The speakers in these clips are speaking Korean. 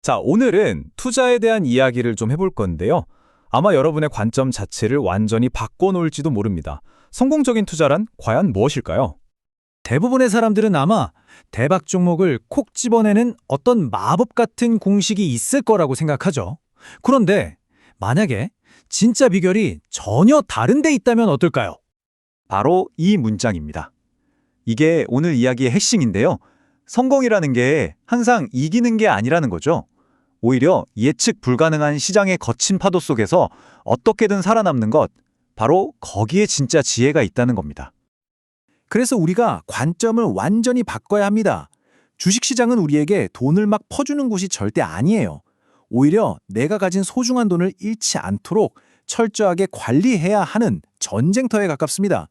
자, 오늘은 투자에 대한 이야기를 좀 해볼 건데요. 아마 여러분의 관점 자체를 완전히 바꿔놓을지도 모릅니다. 성공적인 투자란 과연 무엇일까요? 대부분의 사람들은 아마 대박 종목을 콕 집어내는 어떤 마법 같은 공식이 있을 거라고 생각하죠. 그런데 만약에 진짜 비결이 전혀 다른 데 있다면 어떨까요? 바로 이 문장입니다. 이게 오늘 이야기의 핵심인데요. 성공이라는 게 항상 이기는 게 아니라는 거죠. 오히려 예측 불가능한 시장의 거친 파도 속에서 어떻게든 살아남는 것, 바로 거기에 진짜 지혜가 있다는 겁니다. 그래서 우리가 관점을 완전히 바꿔야 합니다. 주식시장은 우리에게 돈을 막 퍼주는 곳이 절대 아니에요. 오히려 내가 가진 소중한 돈을 잃지 않도록 철저하게 관리해야 하는 전쟁터에 가깝습니다.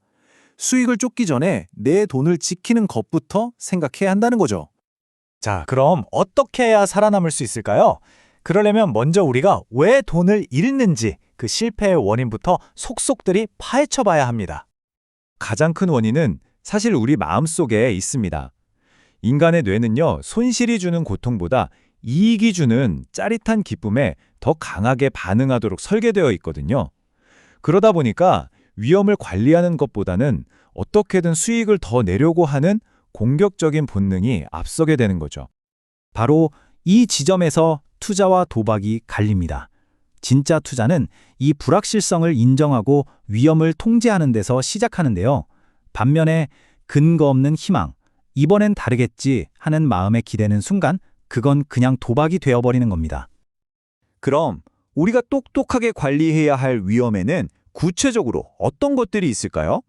수익을 쫓기 전에 내 돈을 지키는 것부터 생각해야 한다는 거죠. 자, 그럼 어떻게 해야 살아남을 수 있을까요? 그러려면 먼저 우리가 왜 돈을 잃는지 그 실패의 원인부터 속속들이 파헤쳐 봐야 합니다. 가장 큰 원인은 사실 우리 마음속에 있습니다. 인간의 뇌는요, 손실이 주는 고통보다 이익이 주는 짜릿한 기쁨에 더 강하게 반응하도록 설계되어 있거든요. 그러다 보니까 위험을 관리하는 것보다는 어떻게든 수익을 더 내려고 하는 공격적인 본능이 앞서게 되는 거죠. 바로 이 지점에서 투자와 도박이 갈립니다. 진짜 투자는 이 불확실성을 인정하고 위험을 통제하는 데서 시작하는데요. 반면에 근거 없는 희망, 이번엔 다르겠지 하는 마음에 기대는 순간 그건 그냥 도박이 되어버리는 겁니다. 그럼 우리가 똑똑하게 관리해야 할 위험에는 구체적으로 어떤 것들이 있을까요?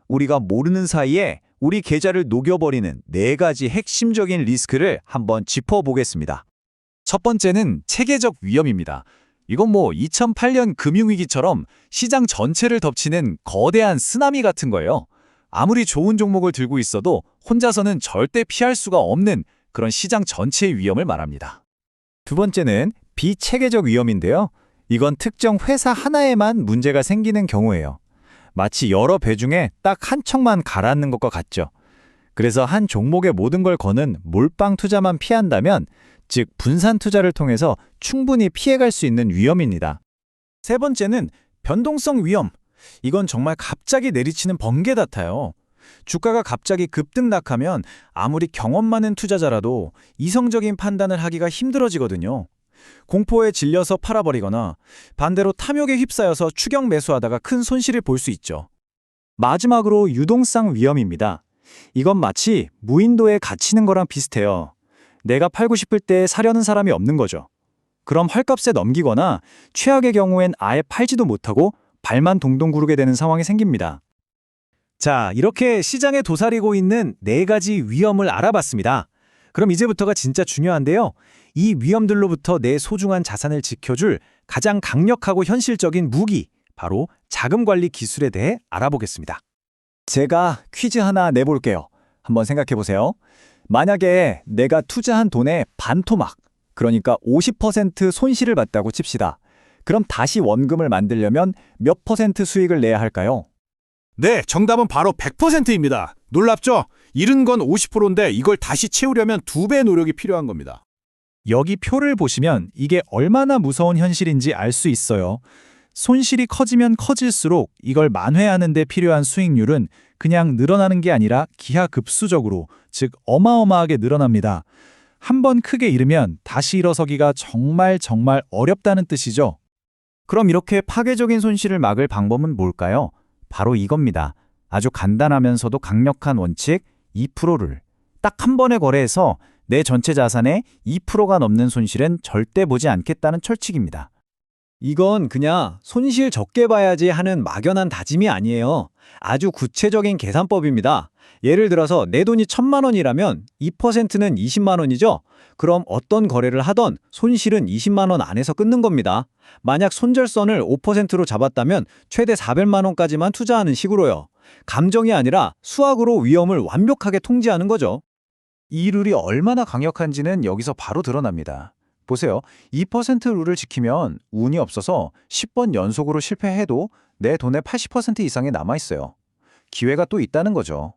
우리가 모르는 사이에 우리 계좌를 녹여버리는 4가지 핵심적인 리스크를 한번 짚어보겠습니다. 첫 번째는 체계적 위험입니다. 이건 2008년 금융위기처럼 시장 전체를 덮치는 거대한 쓰나미 같은 거예요. 아무리 좋은 종목을 들고 있어도 혼자서는 절대 피할 수가 없는 그런 시장 전체의 위험을 말합니다. 두 번째는 비체계적 위험인데요. 이건 특정 회사 하나에만 문제가 생기는 경우예요. 마치 여러 배 중에 딱 한 척만 가라앉는 것과 같죠. 그래서 한 종목의 모든 걸 거는 몰빵 투자만 피한다면, 즉 분산 투자를 통해서 충분히 피해갈 수 있는 위험입니다. 세 번째는 변동성 위험. 이건 정말 갑자기 내리치는 번개 같아요. 주가가 갑자기 급등락하면 아무리 경험 많은 투자자라도 이성적인 판단을 하기가 힘들어지거든요. 공포에 질려서 팔아버리거나 반대로 탐욕에 휩싸여서 추격 매수하다가 큰 손실을 볼 수 있죠. 마지막으로 유동성 위험입니다. 이건 마치 무인도에 갇히는 거랑 비슷해요. 내가 팔고 싶을 때 사려는 사람이 없는 거죠. 그럼 헐값에 넘기거나 최악의 경우엔 아예 팔지도 못하고 발만 동동 구르게 되는 상황이 생깁니다. 자, 이렇게 시장에 도사리고 있는 4가지 위험을 알아봤습니다. 그럼 이제부터가 진짜 중요한데요. 이 위험들로부터 내 소중한 자산을 지켜줄 가장 강력하고 현실적인 무기, 바로 자금 관리 기술에 대해 알아보겠습니다. 제가 퀴즈 하나 내볼게요. 한번 생각해 보세요. 만약에 내가 투자한 돈의 반토막, 그러니까 50% 손실을 봤다고 칩시다. 그럼 다시 원금을 만들려면 몇 퍼센트 수익을 내야 할까요? 네, 정답은 바로 100%입니다. 놀랍죠? 잃은 건 50%인데 이걸 다시 채우려면 2배의 노력이 필요한 겁니다. 여기 표를 보시면 이게 얼마나 무서운 현실인지 알 수 있어요. 손실이 커지면 커질수록 이걸 만회하는 데 필요한 수익률은 그냥 늘어나는 게 아니라 기하급수적으로, 즉 어마어마하게 늘어납니다. 한 번 크게 잃으면 다시 일어서기가 정말 어렵다는 뜻이죠. 그럼 이렇게 파괴적인 손실을 막을 방법은 뭘까요? 바로 이겁니다. 아주 간단하면서도 강력한 원칙 2%를 딱 한 번에 거래해서 내 전체 자산의 2%가 넘는 손실은 절대 보지 않겠다는 철칙입니다. 이건 그냥 손실 적게 봐야지 하는 막연한 다짐이 아니에요. 아주 구체적인 계산법입니다. 예를 들어서 내 돈이 1,000만 원이라면 2%는 20만 원이죠? 그럼 어떤 거래를 하던 손실은 20만 원 안에서 끊는 겁니다. 만약 손절선을 5%로 잡았다면 최대 400만 원까지만 투자하는 식으로요. 감정이 아니라 수학으로 위험을 완벽하게 통제하는 거죠. 이 룰이 얼마나 강력한지는 여기서 바로 드러납니다. 보세요. 2% 룰을 지키면 운이 없어서 10번 연속으로 실패해도 내 돈의 80% 이상이 남아있어요. 기회가 또 있다는 거죠.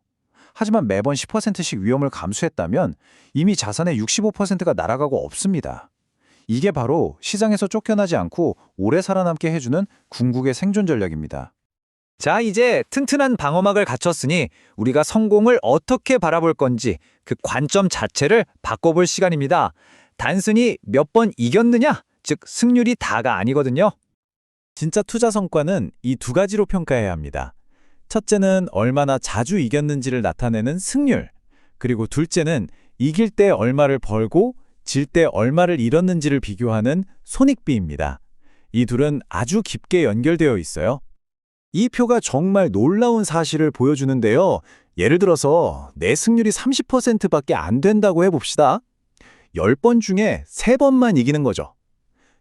하지만 매번 10%씩 위험을 감수했다면 이미 자산의 65%가 날아가고 없습니다. 이게 바로 시장에서 쫓겨나지 않고 오래 살아남게 해주는 궁극의 생존 전략입니다. 자, 이제 튼튼한 방어막을 갖췄으니 우리가 성공을 어떻게 바라볼 건지 그 관점 자체를 바꿔볼 시간입니다. 단순히 몇 번 이겼느냐, 즉 승률이 다가 아니거든요. 진짜 투자 성과는 이 두 가지로 평가해야 합니다. 첫째는 얼마나 자주 이겼는지를 나타내는 승률, 그리고 둘째는 이길 때 얼마를 벌고 질 때 얼마를 잃었는지를 비교하는 손익비입니다. 이 둘은 아주 깊게 연결되어 있어요. 이 표가 정말 놀라운 사실을 보여주는데요. 예를 들어서 내 승률이 30%밖에 안 된다고 해봅시다. 10번 중에 3번만 이기는 거죠.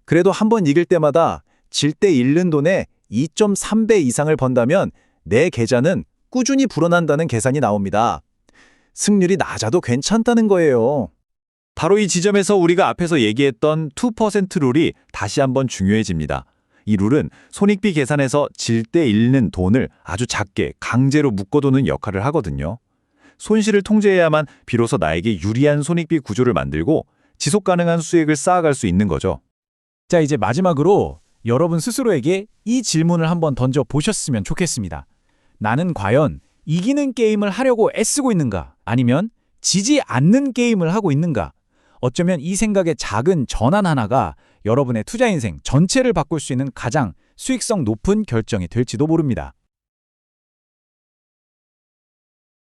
그래도 한 번 이길 때마다 질 때 잃는 돈의 2.3배 이상을 번다면 내 계좌는 꾸준히 불어난다는 계산이 나옵니다. 승률이 낮아도 괜찮다는 거예요. 바로 이 지점에서 우리가 앞에서 얘기했던 2% 룰이 다시 한번 중요해집니다. 이 룰은 손익비 계산에서 질 때 잃는 돈을 아주 작게 강제로 묶어두는 역할을 하거든요. 손실을 통제해야만 비로소 나에게 유리한 손익비 구조를 만들고 지속 가능한 수익을 쌓아갈 수 있는 거죠. 자, 이제 마지막으로 여러분 스스로에게 이 질문을 한번 던져 보셨으면 좋겠습니다. 나는 과연 이기는 게임을 하려고 애쓰고 있는가? 아니면 지지 않는 게임을 하고 있는가? 어쩌면 이 생각의 작은 전환 하나가 여러분의 투자 인생 전체를 바꿀 수 있는 가장 수익성 높은 결정이 될지도 모릅니다.